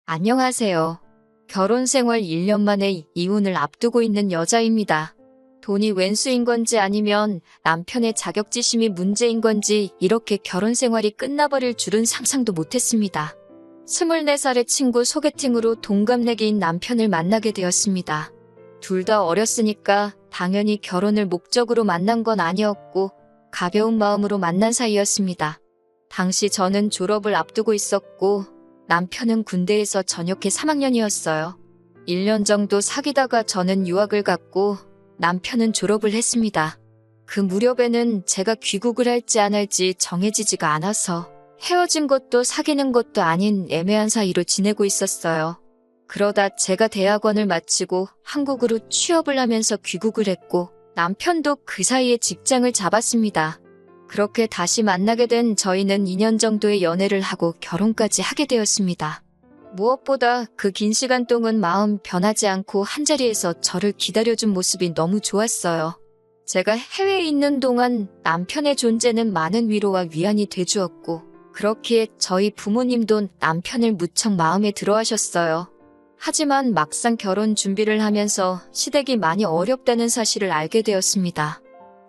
안녕하세요. 결혼 생활 1년 만에 이혼을 앞두고 있는 여자입니다. 돈이 웬수인 건지 아니면 남편의 자격지심이 문제인 건지 이렇게 결혼 생활이 끝나버릴 줄은 상상도 못했습니다. 24살의 친구 소개팅으로 동갑내기인 남편을 만나게 되었습니다. 둘 다 어렸으니까 당연히 결혼을 목적으로 만난 건 아니었고 가벼운 마음으로 만난 사이였습니다. 당시 저는 졸업을 앞두고 있었고 남편은 군대에서 전역해 3학년이었어요. 1년 정도 사귀다가 저는 유학을 갔고 남편은 졸업을 했습니다. 그 무렵에는 제가 귀국을 할지 안 할지 정해지지가 않아서 헤어진 것도 사귀는 것도 아닌 애매한 사이로 지내고 있었어요. 그러다 제가 대학원을 마치고 한국으로 취업을 하면서 귀국을 했고 남편도 그 사이에 직장을 잡았습니다. 그렇게 다시 만나게 된 저희는 2년 정도의 연애를 하고 결혼까지 하게 되었습니다. 무엇보다 그 긴 시간 동안 마음 변하지 않고 한자리에서 저를 기다려준 모습이 너무 좋았어요. 제가 해외에 있는 동안 남편의 존재는 많은 위로와 위안이 돼주었고 그렇기에 저희 부모님도 남편을 무척 마음에 들어 하셨어요. 하지만 막상 결혼 준비를 하면서 시댁이 많이 어렵다는 사실을 알게 되었습니다.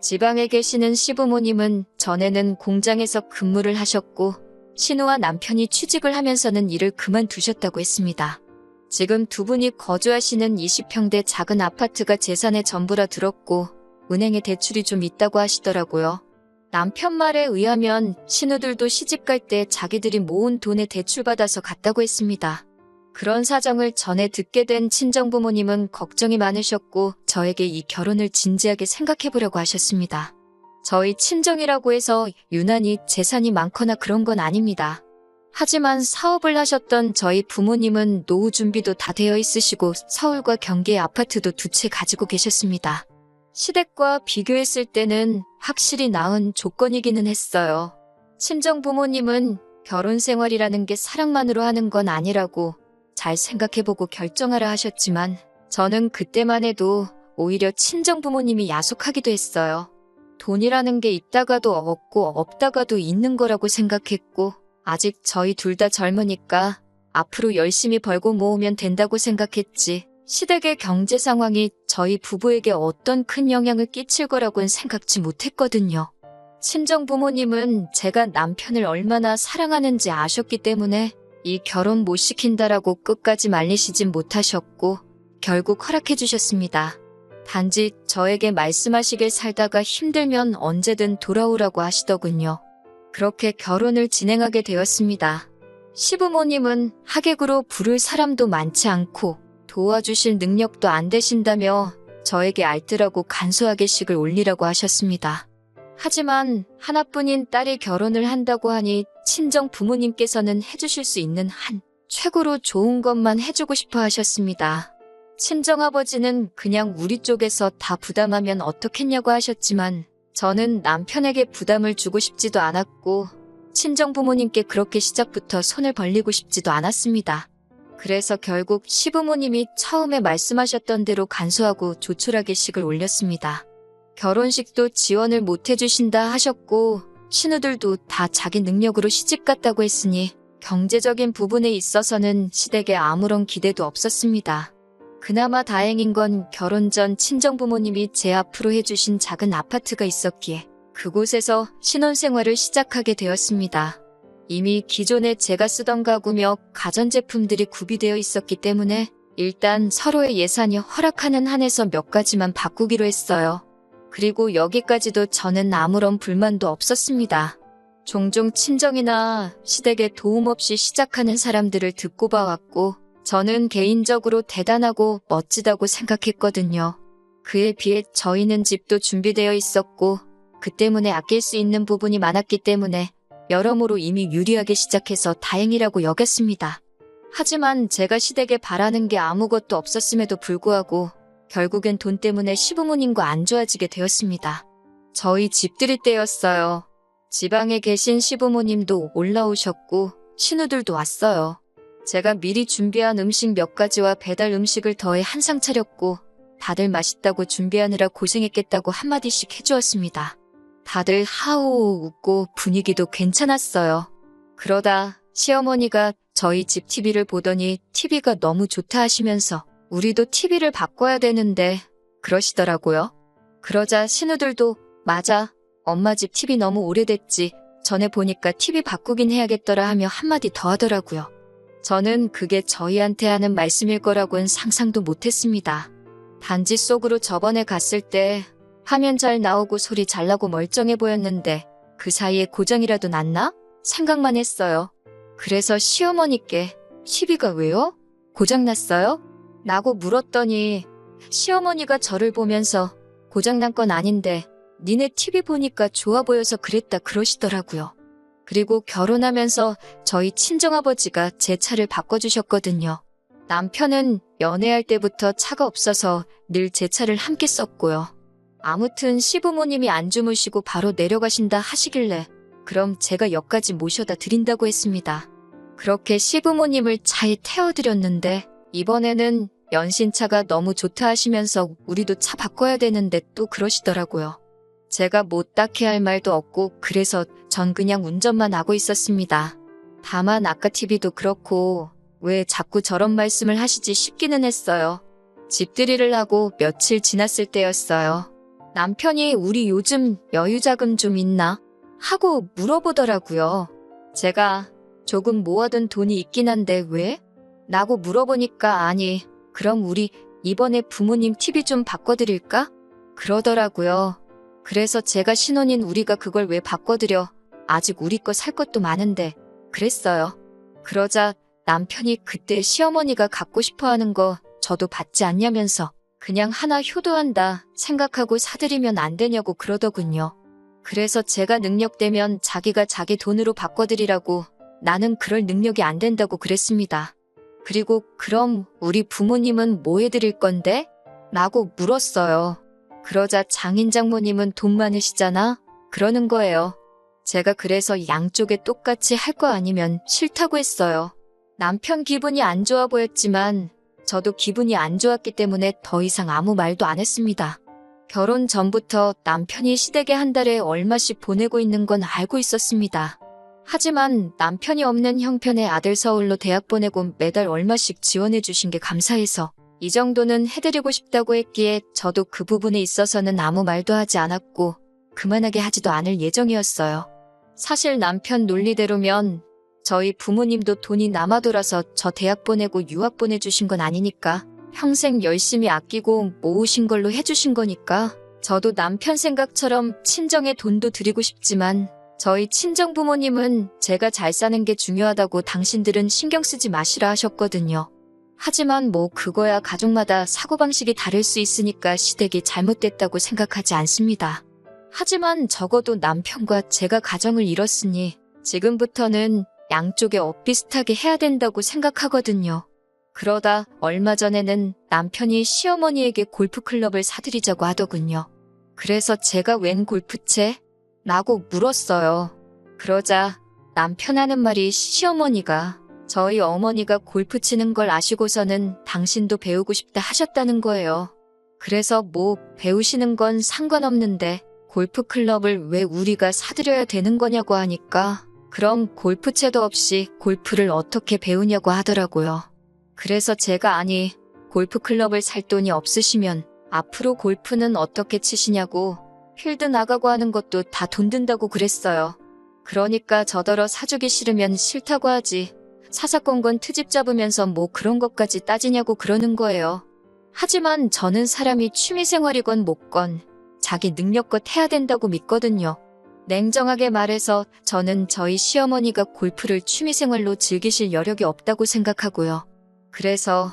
지방에 계시는 시부모님은 전에는 공장에서 근무를 하셨고 신우와 남편이 취직을 하면서는 일을 그만두셨다고 했습니다. 지금 두 분이 거주하시는 20평대 작은 아파트가 재산의 전부라 들었고 은행에 대출이 좀 있다고 하시더라고요. 남편 말에 의하면 신우들도 시집갈 때 자기들이 모은 돈에 대출받아서 갔다고 했습니다. 그런 사정을 전해 듣게 된 친정부모님은 걱정이 많으셨고 저에게 이 결혼을 진지하게 생각해보려고 하셨습니다. 저희 친정이라고 해서 유난히 재산이 많거나 그런 건 아닙니다. 하지만 사업을 하셨던 저희 부모님은 노후 준비도 다 되어 있으시고 서울과 경기의 아파트도 두 채 가지고 계셨습니다. 시댁과 비교했을 때는 확실히 나은 조건이기는 했어요. 친정부모님은 결혼 생활이라는 게 사랑만으로 하는 건 아니라고 잘 생각해보고 결정하라 하셨지만 저는 그때만 해도 오히려 친정부모님이 야속하기도 했어요. 돈이라는 게 있다가도 없고 없다가도 있는 거라고 생각했고 아직 저희 둘 다 젊으니까 앞으로 열심히 벌고 모으면 된다고 생각했지 시댁의 경제 상황이 저희 부부에게 어떤 큰 영향을 끼칠 거라고는 생각지 못했거든요. 친정부모님은 제가 남편을 얼마나 사랑하는지 아셨기 때문에 이 결혼 못 시킨다라고 끝까지 말리시진 못하셨고 결국 허락해 주셨습니다. 단지 저에게 말씀하시길 살다가 힘들면 언제든 돌아오라고 하시더군요. 그렇게 결혼을 진행하게 되었습니다. 시부모님은 하객으로 부를 사람도 많지 않고 도와주실 능력도 안 되신다며 저에게 알뜰하고 간소하게 식을 올리라고 하셨습니다. 하지만 하나뿐인 딸이 결혼을 한다고 하니 친정 부모님께서는 해주실 수 있는 한 최고로 좋은 것만 해주고 싶어 하셨습니다. 친정아버지는 그냥 우리 쪽에서 다 부담하면 어떻겠냐고 하셨지만 저는 남편에게 부담을 주고 싶지도 않았고 친정 부모님께 그렇게 시작부터 손을 벌리고 싶지도 않았습니다. 그래서 결국 시부모님이 처음에 말씀하셨던 대로 간소하고 조촐하게 식을 올렸습니다. 결혼식도 지원을 못 해주신다 하셨고 신우들도 다 자기 능력으로 시집갔다고 했으니 경제적인 부분에 있어서는 시댁에 아무런 기대도 없었습니다. 그나마 다행인 건 결혼 전 친정부모님이 제 앞으로 해주신 작은 아파트가 있었기에 그곳에서 신혼생활을 시작하게 되었습니다. 이미 기존에 제가 쓰던 가구며 가전제품들이 구비되어 있었기 때문에 일단 서로의 예산이 허락하는 한에서 몇 가지만 바꾸기로 했어요. 그리고 여기까지도 저는 아무런 불만도 없었습니다. 종종 친정이나 시댁에 도움 없이 시작하는 사람들을 듣고 봐왔고 저는 개인적으로 대단하고 멋지다고 생각했거든요. 그에 비해 저희는 집도 준비되어 있었고 그 때문에 아낄 수 있는 부분이 많았기 때문에 여러모로 이미 유리하게 시작해서 다행이라고 여겼습니다. 하지만 제가 시댁에 바라는 게 아무것도 없었음에도 불구하고 결국엔 돈 때문에 시부모님과 안 좋아지게 되었습니다. 저희 집들이 때였어요. 지방에 계신 시부모님도 올라오셨고 신우들도 왔어요. 제가 미리 준비한 음식 몇 가지와 배달 음식을 더해 한상 차렸고 다들 맛있다고 준비하느라 고생했겠다고 한마디씩 해주었습니다. 다들 하오 웃고 분위기도 괜찮았어요. 그러다 시어머니가 저희 집 TV를 보더니 TV가 너무 좋다 하시면서 우리도 TV를 바꿔야 되는데 그러시더라고요. 그러자 신우들도 맞아. 엄마 집 TV 너무 오래됐지. 전에 보니까 TV 바꾸긴 해야겠더라 하며 한마디 더 하더라고요. 저는 그게 저희한테 하는 말씀일 거라고는 상상도 못했습니다. 단지 속으로 저번에 갔을 때 화면 잘 나오고 소리 잘 나고 멀쩡해 보였는데 그 사이에 고장이라도 났나? 생각만 했어요. 그래서 시어머니께 TV가 왜요? 고장났어요? 라고 물었더니 시어머니가 저를 보면서 고장난 건 아닌데 니네 TV 보니까 좋아 보여서 그랬다 그러시더라고요. 그리고 결혼하면서 저희 친정아버지가 제 차를 바꿔주셨거든요. 남편은 연애할 때부터 차가 없어서 늘 제 차를 함께 썼고요. 아무튼 시부모님이 안 주무시고 바로 내려가신다 하시길래 그럼 제가 역까지 모셔다 드린다고 했습니다. 그렇게 시부모님을 차에 태워드렸는데 이번에는 연신차가 너무 좋다 하시면서 우리도 차 바꿔야 되는데 또 그러시더라고요. 제가 뭐 딱히 할 말도 없고 그래서 전 그냥 운전만 하고 있었습니다. 다만 아까 TV도 그렇고 왜 자꾸 저런 말씀을 하시지 싶기는 했어요. 집들이를 하고 며칠 지났을 때였어요. 남편이 우리 요즘 여유자금 좀 있나? 하고 물어보더라고요. 제가 조금 모아둔 돈이 있긴 한데 왜? 라고 물어보니까 아니 그럼 우리 이번에 부모님 TV 좀 바꿔드릴까? 그러더라고요. 그래서 제가 신혼인 우리가 그걸 왜 바꿔드려? 아직 우리 거 살 것도 많은데 그랬어요. 그러자 남편이 그때 시어머니가 갖고 싶어하는 거 저도 받지 않냐면서 그냥 하나 효도한다 생각하고 사드리면 안 되냐고 그러더군요. 그래서 제가 능력되면 자기가 자기 돈으로 바꿔드리라고 나는 그럴 능력이 안 된다고 그랬습니다. 그리고 그럼 우리 부모님은 뭐 해드릴 건데? 라고 물었어요. 그러자 장인 장모님은 돈 많으시잖아? 그러는 거예요. 제가 그래서 양쪽에 똑같이 할 거 아니면 싫다고 했어요. 남편 기분이 안 좋아 보였지만 저도 기분이 안 좋았기 때문에 더 이상 아무 말도 안 했습니다. 결혼 전부터 남편이 시댁에 한 달에 얼마씩 보내고 있는 건 알고 있었습니다. 하지만 남편이 없는 형편의 아들 서울로 대학 보내고 매달 얼마씩 지원해 주신 게 감사해서 이 정도는 해드리고 싶다고 했기에 저도 그 부분에 있어서는 아무 말도 하지 않았고 그만하게 하지도 않을 예정이었어요. 사실 남편 논리대로면 저희 부모님도 돈이 남아 돌아서 저 대학 보내고 유학 보내주신 건 아니니까 평생 열심히 아끼고 모으신 걸로 해주신 거니까 저도 남편 생각처럼 친정에 돈도 드리고 싶지만 저희 친정 부모님은 제가 잘 사는 게 중요하다고 당신들은 신경 쓰지 마시라 하셨거든요. 하지만 뭐 그거야 가족마다 사고방식이 다를 수 있으니까 시댁이 잘못됐다고 생각하지 않습니다. 하지만 적어도 남편과 제가 가정을 이뤘으니 지금부터는 양쪽에 엇비슷하게 해야 된다고 생각하거든요. 그러다 얼마 전에는 남편이 시어머니에게 골프클럽을 사드리자고 하더군요. 그래서 제가 웬 골프채? 라고 물었어요. 그러자 남편 하는 말이 시어머니가 저희 어머니가 골프 치는 걸 아시고서는 당신도 배우고 싶다 하셨다는 거예요. 그래서 뭐 배우시는 건 상관없는데 골프클럽을 왜 우리가 사드려야 되는 거냐고 하니까 그럼 골프채도 없이 골프를 어떻게 배우냐고 하더라고요. 그래서 제가 아니 골프클럽을 살 돈이 없으시면 앞으로 골프는 어떻게 치시냐고 필드 나가고 하는 것도 다 돈 든다고 그랬어요. 그러니까 저더러 사주기 싫으면 싫다고 하지 사사건건 트집 잡으면서 뭐 그런 것까지 따지냐고 그러는 거예요. 하지만 저는 사람이 취미생활이건 뭐건 자기 능력껏 해야 된다고 믿거든요. 냉정하게 말해서 저는 저희 시어머니가 골프를 취미생활로 즐기실 여력이 없다고 생각하고요. 그래서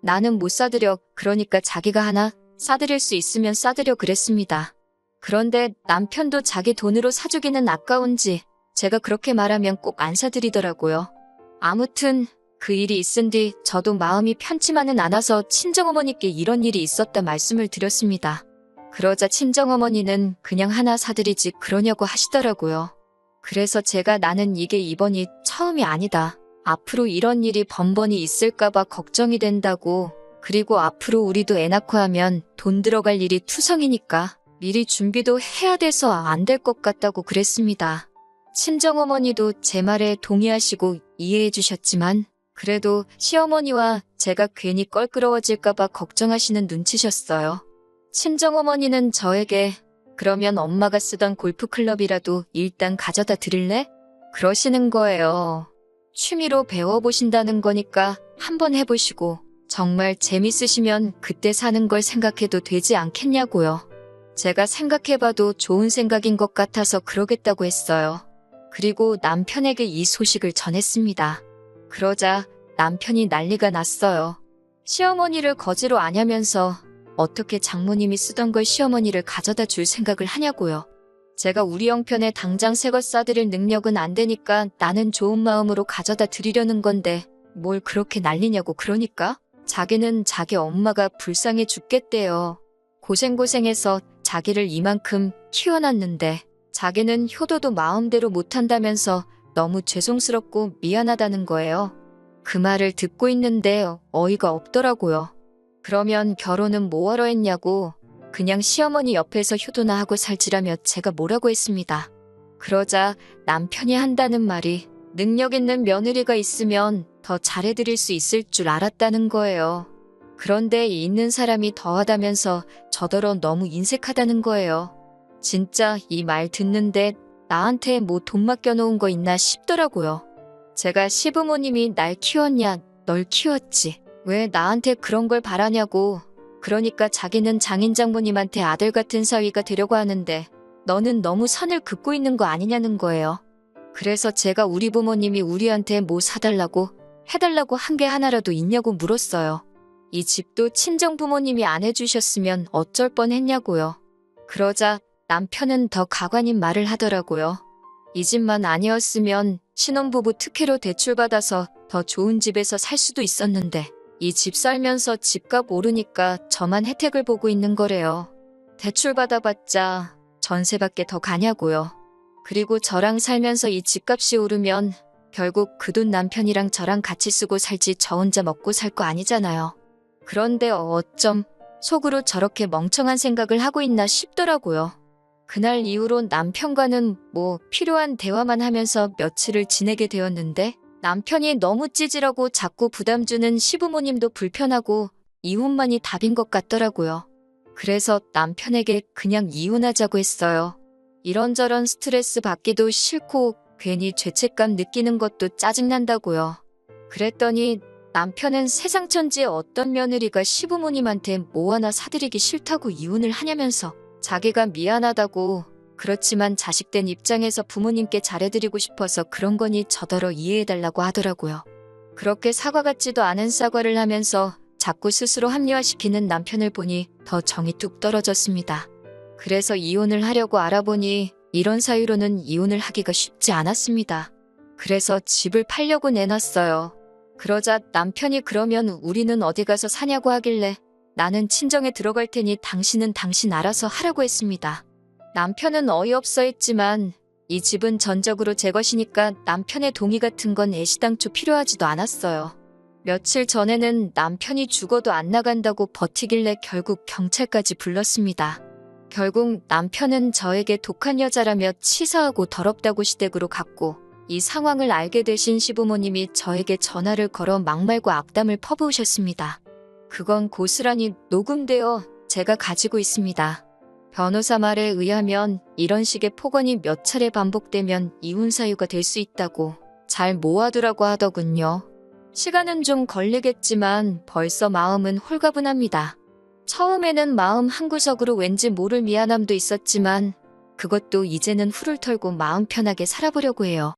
나는 못 사드려 그러니까 자기가 하나 사드릴 수 있으면 사드려 그랬습니다. 그런데 남편도 자기 돈으로 사주기는 아까운지 제가 그렇게 말하면 꼭 안 사드리더라고요. 아무튼 그 일이 있은 뒤 저도 마음이 편치만은 않아서 친정어머니께 이런 일이 있었다 말씀을 드렸습니다. 그러자 친정어머니는 그냥 하나 사드리지 그러냐고 하시더라고요. 그래서 제가 나는 이게 이번이 처음이 아니다. 앞으로 이런 일이 번번이 있을까봐 걱정이 된다고. 그리고 앞으로 우리도 애 낳고 하면 돈 들어갈 일이 투성이니까 미리 준비도 해야 돼서 안 될 것 같다고 그랬습니다. 친정어머니도 제 말에 동의하시고 이해해 주셨지만 그래도 시어머니와 제가 괜히 껄끄러워질까봐 걱정하시는 눈치셨어요. 친정어머니는 저에게 그러면 엄마가 쓰던 골프클럽이라도 일단 가져다 드릴래? 그러시는 거예요. 취미로 배워보신다는 거니까 한번 해보시고 정말 재밌으시면 그때 사는 걸 생각해도 되지 않겠냐고요. 제가 생각해봐도 좋은 생각인 것 같아서 그러겠다고 했어요. 그리고 남편에게 이 소식을 전했습니다. 그러자 남편이 난리가 났어요. 시어머니를 거지로 아냐면서 어떻게 장모님이 쓰던 걸 시어머니를 가져다 줄 생각을 하냐고요. 제가 우리 형편에 당장 새 것 싸드릴 능력은 안 되니까 나는 좋은 마음으로 가져다 드리려는 건데 뭘 그렇게 난리냐고 그러니까 자기는 자기 엄마가 불쌍해 죽겠대요. 고생고생해서 자기를 이만큼 키워놨는데 자기는 효도도 마음대로 못한다면서 너무 죄송스럽고 미안하다는 거예요. 그 말을 듣고 있는데 어이가 없더라고요. 그러면 결혼은 뭐하러 했냐고 그냥 시어머니 옆에서 효도나 하고 살지라며 제가 뭐라고 했습니다. 그러자 남편이 한다는 말이 능력 있는 며느리가 있으면 더 잘해드릴 수 있을 줄 알았다는 거예요. 그런데 있는 사람이 더하다면서 저더러 너무 인색하다는 거예요. 진짜 이 말 듣는데 나한테 뭐 돈 맡겨놓은 거 있나 싶더라고요. 제가 시부모님이 날 키웠냐, 널 키웠지. 왜 나한테 그런 걸 바라냐고. 그러니까 자기는 장인장모님한테 아들 같은 사위가 되려고 하는데 너는 너무 선을 긋고 있는 거 아니냐는 거예요. 그래서 제가 우리 부모님이 우리한테 뭐 사달라고 해달라고 한 게 하나라도 있냐고 물었어요. 이 집도 친정부모님이 안 해주셨으면 어쩔 뻔했냐고요. 그러자 남편은 더 가관인 말을 하더라고요. 이 집만 아니었으면 신혼부부 특혜로 대출받아서 더 좋은 집에서 살 수도 있었는데 이 집 살면서 집값 오르니까 저만 혜택을 보고 있는 거래요. 대출 받아봤자 전세밖에 더 가냐고요. 그리고 저랑 살면서 이 집값이 오르면 결국 그 돈 남편이랑 저랑 같이 쓰고 살지 저 혼자 먹고 살 거 아니잖아요. 그런데 어쩜 속으로 저렇게 멍청한 생각을 하고 있나 싶더라고요. 그날 이후로 남편과는 뭐 필요한 대화만 하면서 며칠을 지내게 되었는데 남편이 너무 찌질하고 자꾸 부담 주는 시부모님도 불편하고 이혼만이 답인 것 같더라고요. 그래서 남편에게 그냥 이혼하자고 했어요. 이런저런 스트레스 받기도 싫고 괜히 죄책감 느끼는 것도 짜증난다고요. 그랬더니 남편은 세상 천지의 어떤 며느리가 시부모님한테 뭐 하나 사드리기 싫다고 이혼을 하냐면서 자기가 미안하다고 그렇지만 자식된 입장에서 부모님께 잘해드리고 싶어서 그런 거니 저더러 이해해달라고 하더라고요. 그렇게 사과 같지도 않은 사과를 하면서 자꾸 스스로 합리화시키는 남편을 보니 더 정이 뚝 떨어졌습니다. 그래서 이혼을 하려고 알아보니 이런 사유로는 이혼을 하기가 쉽지 않았습니다. 그래서 집을 팔려고 내놨어요. 그러자 남편이 그러면 우리는 어디 가서 사냐고 하길래 나는 친정에 들어갈 테니 당신은 당신 알아서 하라고 했습니다. 남편은 어이없어 했지만 이 집은 전적으로 제 것이니까 남편의 동의 같은 건 애시당초 필요하지도 않았어요. 며칠 전에는 남편이 죽어도 안 나간다고 버티길래 결국 경찰까지 불렀습니다. 결국 남편은 저에게 독한 여자라며 치사하고 더럽다고 시댁으로 갔고 이 상황을 알게 되신 시부모님이 저에게 전화를 걸어 막말과 악담을 퍼부으셨습니다. 그건 고스란히 녹음되어 제가 가지고 있습니다. 변호사 말에 의하면 이런 식의 폭언이 몇 차례 반복되면 이혼 사유가 될 수 있다고 잘 모아두라고 하더군요. 시간은 좀 걸리겠지만 벌써 마음은 홀가분합니다. 처음에는 마음 한구석으로 왠지 모를 미안함도 있었지만 그것도 이제는 훌을 털고 마음 편하게 살아보려고 해요.